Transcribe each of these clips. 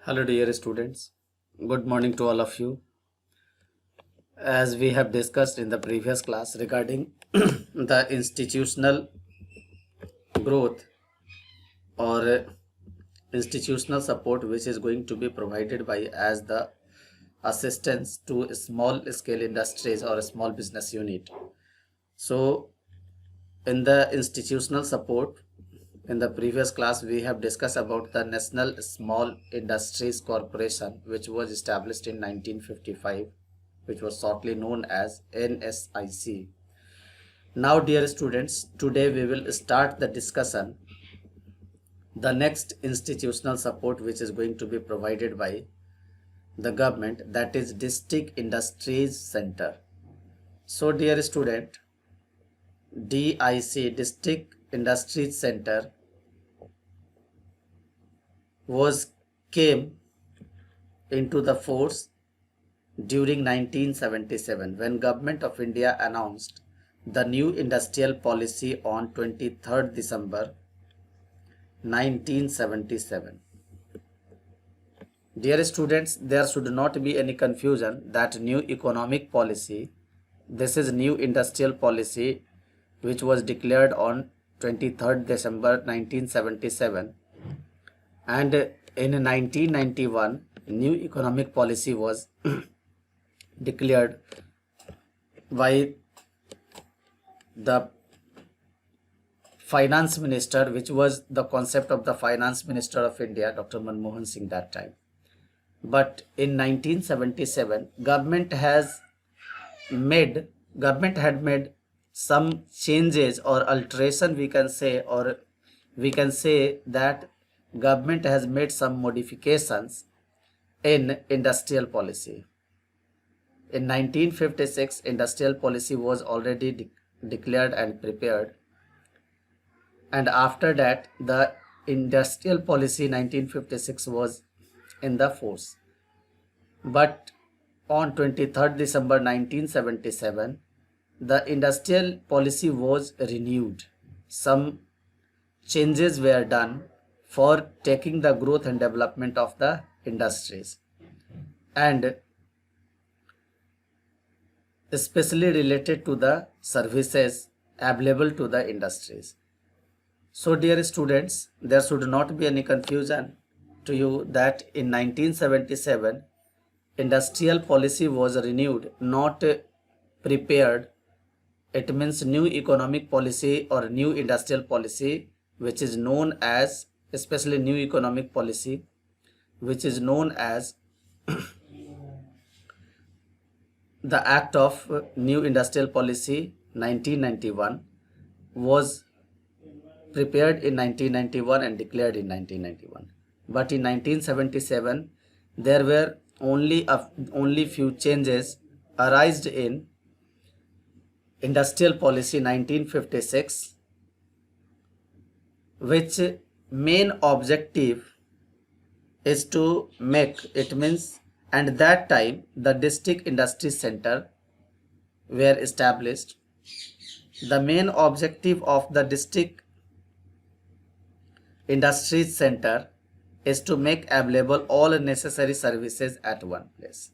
Hello, dear students. Good morning to all of you. As we have discussed in the previous class regarding the institutional growth or institutional support which is going to be provided by as the assistance to small scale industries or a small business unit. So, in the institutional support, in the previous class, we have discussed about the National Small Industries Corporation, which was established in 1955, which was shortly known as NSIC. Now, dear students, today we will start the discussion. The next institutional support which is going to be provided by the government, that is District Industries Center. So, dear student, DIC, District Industries Center, was came into the force during 1977 when Government of India announced the new industrial policy on 23rd December 1977. Dear students, there should not be any confusion that new economic policy, this is new industrial policy which was declared on 23rd December 1977, and in 1991 new economic policy was declared by the finance minister, which was the concept of the finance minister of India, Dr. Manmohan Singh, that time. But in 1977 government had made some changes or alteration, we can say, or we can say that government has made some modifications in industrial policy. In 1956 industrial policy was already declared and prepared, and after that the industrial policy 1956 was in the force. But on 23rd December 1977 the industrial policy was renewed. Some changes were done for taking the growth and development of the industries, and especially related to the services available to the industries. So, dear students, there should not be any confusion to you that in 1977 industrial policy was renewed, not prepared. It means new economic policy or new industrial policy, which is known as, especially new economic policy, which is known as the Act of New Industrial Policy 1991, was prepared in 1991 and declared in 1991. But in 1977 there were only few changes arised in industrial policy 1956, which main objective is to make, it means, and that time the district industry center were established. The main objective of the district industries center is to make available all necessary services at one place.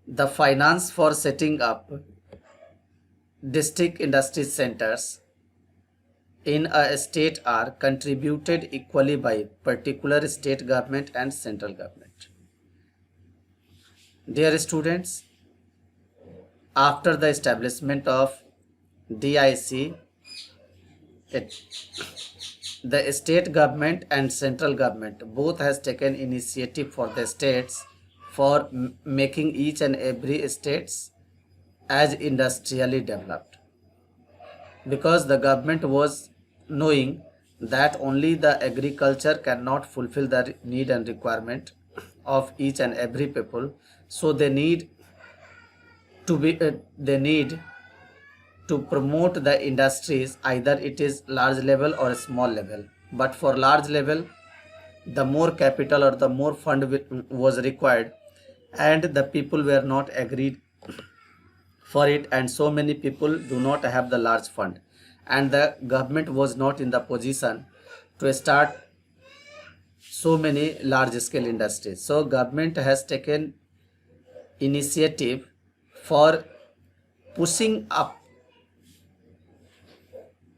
The finance for setting up district industry centers in a state are contributed equally by particular state government and central government. Dear students, after the establishment of DIC, the state government and central government both has taken initiative for the states for making each and every states as industrially developed, because the government was knowing that only the agriculture cannot fulfill the need and requirement of each and every people. So they need to promote the industries, either it is large level or small level. But for large level the more capital or the more fund was required, and the people were not agreed for it, and so many people do not have the large fund, and the government was not in the position to start so many large scale industries. So government has taken initiative for pushing up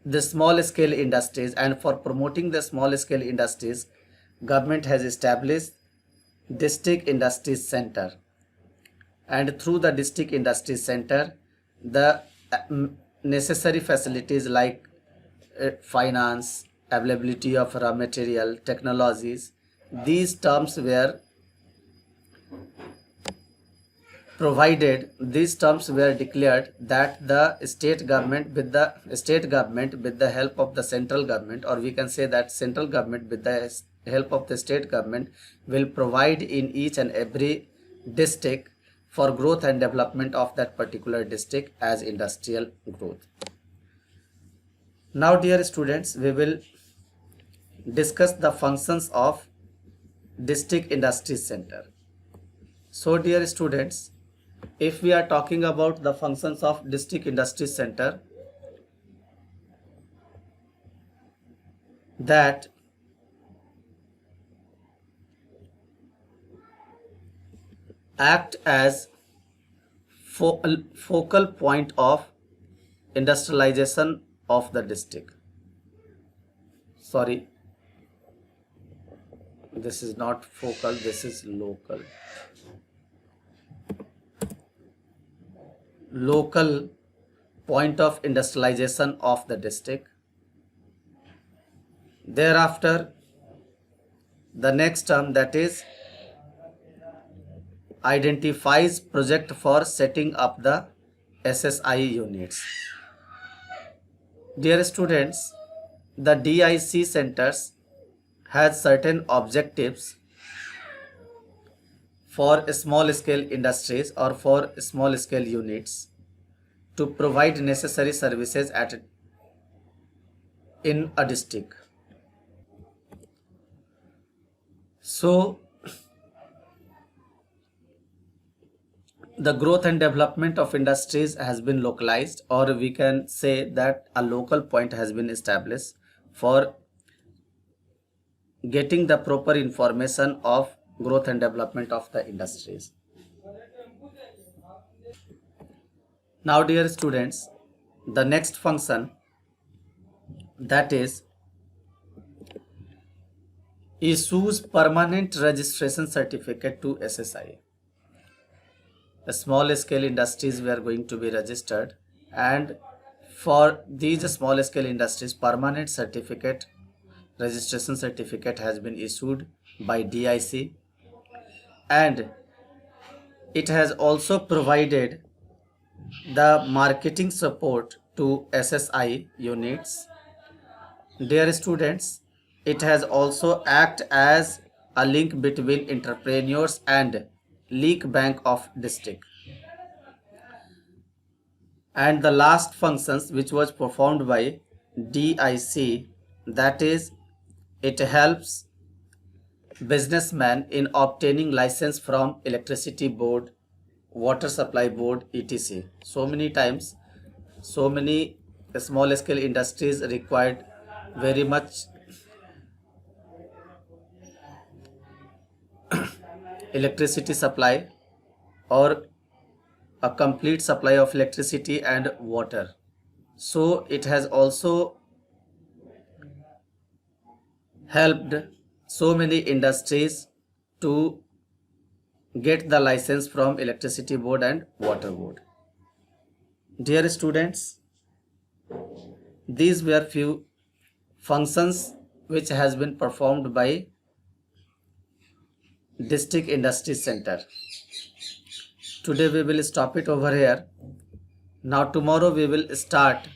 the small scale industries, and for promoting the small scale industries, government has established district industries center, and through the district industries center, the necessary facilities like finance, availability of raw material, technologies, these terms were provided, these terms were declared, that the state government with the help of the central government, or we can say that central government with the help of the state government, will provide in each and every district for growth and development of that particular district as industrial growth. Now dear students, we will discuss the functions of district industry center. So dear students, if we are talking about the functions of district industry center, that act as focal point of industrialization of the district. Sorry, this is not focal, this is local. Local point of industrialization of the district. Thereafter, the next term, that is identifies project for setting up the SSI units. Dear students, the DIC centers has certain objectives for small scale industries or for small scale units to provide necessary services in a district. So the growth and development of industries has been localized, or we can say that a local point has been established for getting the proper information of growth and development of the industries. Now dear students, the next function, that is issues permanent registration certificate to SSI. The small scale industries were going to be registered, and for these small scale industries, permanent certificate, registration certificate has been issued by DIC, and it has also provided the marketing support to SSI units. Dear students, it has also acted as a link between entrepreneurs and leak bank of district. And the last functions which was performed by DIC, that is it helps businessman in obtaining license from electricity board, water supply board, etc. So many times, so many small scale industries required very much electricity supply, or a complete supply of electricity and water. So it has also helped so many industries to get the license from electricity board and water board. Dear students, these were few functions which has been performed by district industry center. Today we will stop it over here. Now tomorrow we will start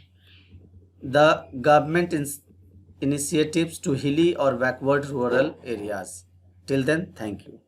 the government initiatives to hilly or backward rural areas. Till then, thank you.